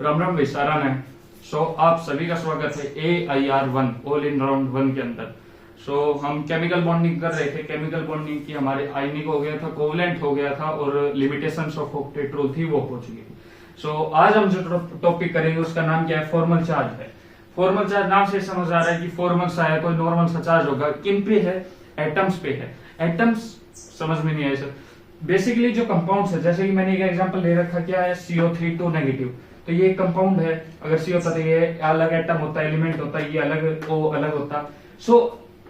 राम राम भाई, सारा है। आप सभी का स्वागत है AIR1 ऑल इन राउंड 1 के अंदर। हम केमिकल बॉन्डिंग कर रहे थे। केमिकल बॉन्डिंग की हमारे आयनिक हो गया था, कोवलेंट हो गया था और लिमिटेशंस ऑफ ऑक्टेट रूल थी वो हो चुकी थी। आज हम जो टॉपिक करेंगे उसका नाम क्या है, फॉर्मल चार्ज है। फॉर्मल चार्ज नाम से समझ आ रहा है कि फॉर्मल सा है, कोई नॉर्मल सा चार्ज होगा। किन पे है? एटम्स पे है। एटम्स समझ में नहीं आया सर। बेसिकली जो कंपाउंड्स है, जैसे कि मैंने एक एग्जांपल ले रखा, क्या है, CO3 2 नेगेटिव। तो ये एक कंपाउंड है। अगर C होता तो ये अलग एटम होता, एलिमेंट होता, ये अलग, O अलग होता।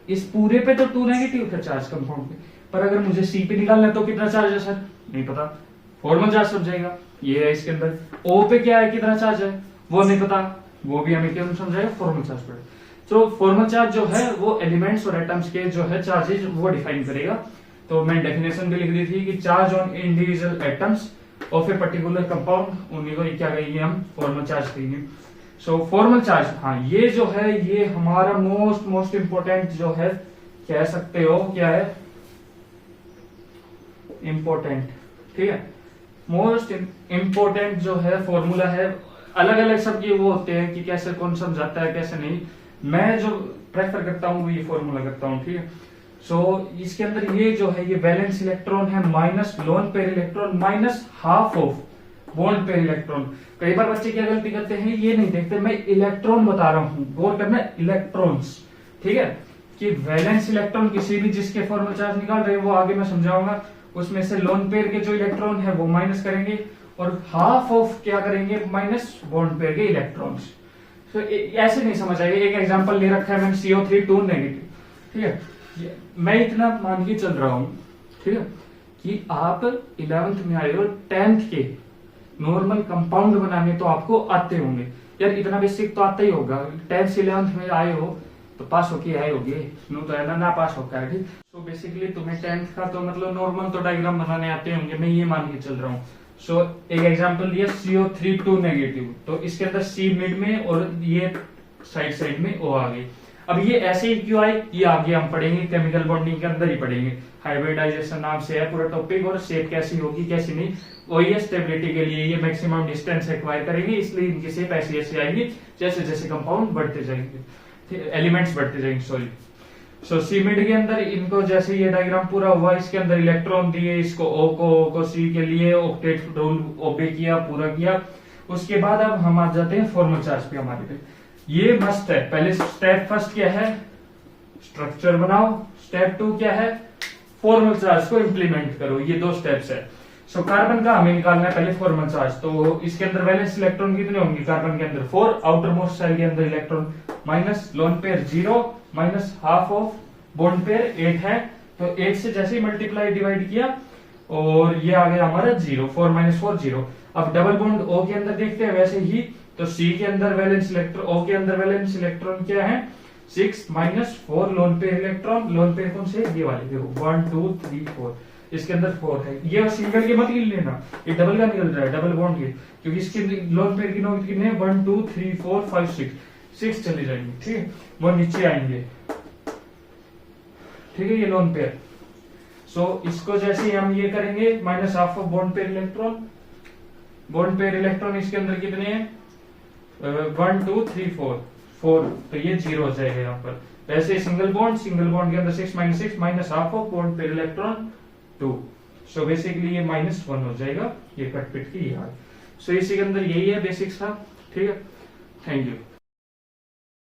इस पूरे पे तो 2 नेगेटिव था चार्ज कंपाउंड पे, पर अगर मुझे C पे निकालना है तो कितना चार्ज है सर? नहीं पता। फॉर्मल चार्ज समझाएगा, ये है इसके अंदर। O पे क्या है, कितना चार्ज है, वो नहीं पता, वो भी हमें क्यों समझाएगा, फॉर्मल चार्ज पर। फॉर्मल चार्ज जो है वो एलिमेंट्स और एटम्स के जो है चार्जेज वो डिफाइन करेगा। तो मैंने डेफिनेशन भी लिख दी थी कि charge on individual atoms of a particular compound, उन्हीं को क्या कहेंगे हम, फॉर्मल चार्ज कहेंगे। फॉर्मल चार्ज, हाँ, ये जो है ये हमारा मोस्ट इंपोर्टेंट जो है, कह सकते हो क्या है, इंपोर्टेंट, ठीक है, मोस्ट इंपोर्टेंट जो है फॉर्मूला है। अलग अलग सबके वो होते हैं कि कैसे कौन समझाता है कैसे नहीं। मैं जो प्रेफर करता हूँ वो ये फॉर्मूला करता हूँ, ठीक है। इसके अंदर ये जो है, ये वैलेंस इलेक्ट्रॉन है minus lone pair electron minus half of bond pair electron. कई बार बच्चे क्या गलती करते हैं, ये नहीं देखते, मैं इलेक्ट्रॉन बता रहा हूँ, गौर करना, इलेक्ट्रॉन्स, ठीक है, कि वैलेंस इलेक्ट्रॉन किसी भी जिसके फॉर्मल चार्ज निकाल रहे हैं वो आगे मैं समझाऊंगा, उसमें से लोन पेयर के जो इलेक्ट्रॉन है वो माइनस करेंगे और हाफ ऑफ क्या करेंगे, माइनस बॉन्ड पेयर के इलेक्ट्रॉन्स। ऐसे नहीं समझ आएगा। एक एग्जांपल ले रखा है मैंने, CO3 2 नेगेटिव, ठीक है। मैं इतना मान के चल रहा हूं, ठीक है, कि आप 11th में आए हो, 10th के नॉर्मल कंपाउंड बनाने तो आपको आते होंगे यार, इतना बेसिक तो आता ही होगा। 10th से 11th में आए हो तो पास होके आए होगे, नो तो है ना पास होकर है, ठीक। बेसिकली तुम्हें 10th का तो मतलब नॉर्मल तो डायग्राम बनाने आते होंगे, मैं ये मान के चल रहा हूँ। एक एग्जांपल दिया CO3 2 नेगेटिव, तो इसके अंदर C मिड में और ये साइड में O आ गई। अब ये ऐसे ही क्यों आए, ये आगे हम पढ़ेंगे, केमिकल बॉन्डिंग के अंदर ही पढ़ेंगे। हाइब्रिडाइजेशन नाम से है पूरा टॉपिक, और शेप कैसी होगी कैसी नहीं, वही है। स्टेबिलिटी के लिए ये मैक्सिमम डिस्टेंस एक्वायर करेंगे, इसलिए इनकी शेप ऐसी ऐसी आएंगी जैसे जैसे कंपाउंड बढ़ते जाएंगे, एलिमेंट्स बढ़ते जाएंगे, सॉरी। सी मिड के अंदर इनको जैसे ये डायग्राम पूरा हुआ, इसके अंदर इलेक्ट्रॉन दिए, इसको O को C के लिए ऑक्टेट रूल ओबे किया, पूरा किया। उसके बाद अब हम आ जाते हैं फॉर्मल चार्ज पे हमारे पे। ये मस्त है। पहले स्टेप फर्स्ट क्या है, स्ट्रक्चर बनाओ। स्टेप 2 क्या है, फॉर्मल चार्ज को इंप्लीमेंट करो। ये 2 स्टेप्स है। कार्बन का हमें निकालना है पहले फॉर्मल चार्ज। तो इसके अंदर वैलेंस इलेक्ट्रॉन कितने होंगे, कार्बन के अंदर 4, आउटर मोस्ट सेल के अंदर electron minus lone pair 0 minus half of bond pair 8 है। तो 8 से जैसे ही मल्टीप्लाई डिवाइड किया और ये आ गया हमारा 0, 4 माइनस 4 0। अब डबल बॉन्ड O के अंदर देखते हैं वैसे ही, तो C के अंदर वैलेंस इलेक्ट्रॉन, O के अंदर वैलेंस इलेक्ट्रॉन क्या है, 6 minus 4 lone pair electron. Lone pair कौन से, ये वाले देखो, 1 2 3 4, इसके अंदर 4 है। ये सिंगल के मत गिन लेना, ये डबल का निकल रहा है, डबल बॉन्ड के, क्योंकि इसके लोन पेयर की नोट कितने, 1 2 3 4 5 6 चले जाएंगे, ठीक है, वो नीचे आएंगे, ठीक है, ये लोन पेयर। इसको जैसे ही हम ये करेंगे, minus half of bond pair electron, bond pair electron इसके अंदर कितने हैं, 1 2 3 4, तो ये 0 हो जाएगा यहाँ पर। वैसे सिंगल बॉन्ड के अंदर 6 minus half of bond pair electron 2। Basically ये -1 हो जाएगा, ये कट पिट की यार। इसी के अंदर यही है बेसिक्स था, ठीक है। Thank you.